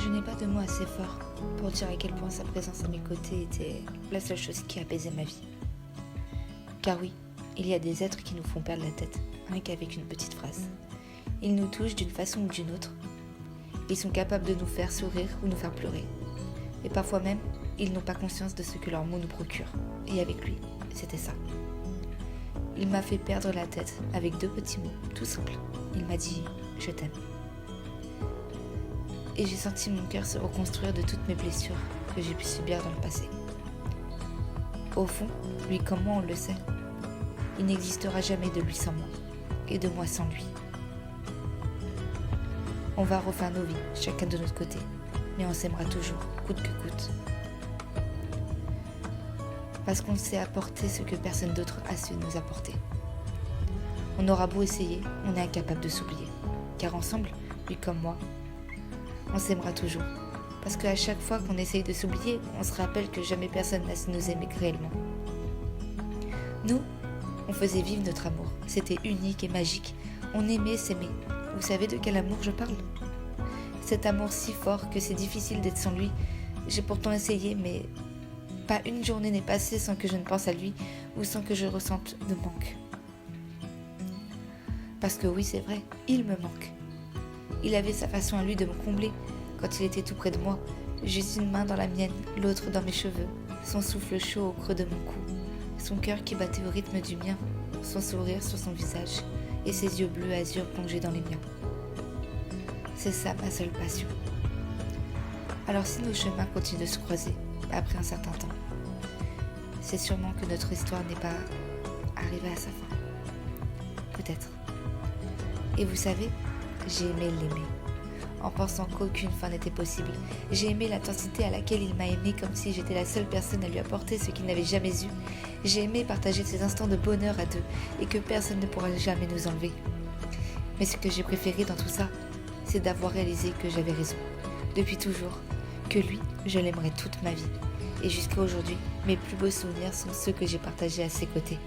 n'ai pas de mots assez forts pour dire à quel point sa présence à mes côtés était la seule chose qui apaisait ma vie. Car oui, il y a des êtres qui nous font perdre la tête, rien qu'avec une petite phrase. Ils nous touchent d'une façon ou d'une autre. Ils sont capables de nous faire sourire ou nous faire pleurer. Et parfois même, ils n'ont pas conscience de ce que leurs mots nous procurent. Et avec lui, c'était ça. Il m'a fait perdre la tête avec 2 petits mots, tout simples. Il m'a dit « je t'aime ». Et j'ai senti mon cœur se reconstruire de toutes mes blessures que j'ai pu subir dans le passé. Au fond, lui comme moi on le sait, il n'existera jamais de lui sans moi, et de moi sans lui. On va refaire nos vies, chacun de notre côté, mais on s'aimera toujours, coûte que coûte. Parce qu'on sait apporter ce que personne d'autre a su nous apporter. On aura beau essayer, on est incapable de s'oublier, car ensemble, lui comme moi, on s'aimera toujours. Parce qu'à chaque fois qu'on essaye de s'oublier, on se rappelle que jamais personne n'a su nous aimer réellement. Nous, on faisait vivre notre amour. C'était unique et magique. On aimait s'aimer. Vous savez de quel amour je parle? Cet amour si fort que c'est difficile d'être sans lui. J'ai pourtant essayé, mais pas une journée n'est passée sans que je ne pense à lui ou sans que je ressente de manque. Parce que oui, c'est vrai, il me manque. Il avait sa façon à lui de me combler quand il était tout près de moi, juste une main dans la mienne, l'autre dans mes cheveux, son souffle chaud au creux de mon cou, son cœur qui battait au rythme du mien, son sourire sur son visage et ses yeux bleus azur plongés dans les miens. C'est ça ma seule passion. Alors si nos chemins continuent de se croiser, après un certain temps, c'est sûrement que notre histoire n'est pas arrivée à sa fin. Peut-être. Et vous savez, j'ai aimé l'aimer, en pensant qu'aucune fin n'était possible. J'ai aimé l'intensité à laquelle il m'a aimé comme si j'étais la seule personne à lui apporter ce qu'il n'avait jamais eu. J'ai aimé partager ces instants de bonheur à deux et que personne ne pourra jamais nous enlever. Mais ce que j'ai préféré dans tout ça, c'est d'avoir réalisé que j'avais raison, depuis toujours, que lui, je l'aimerais toute ma vie. Et jusqu'à aujourd'hui, mes plus beaux souvenirs sont ceux que j'ai partagés à ses côtés.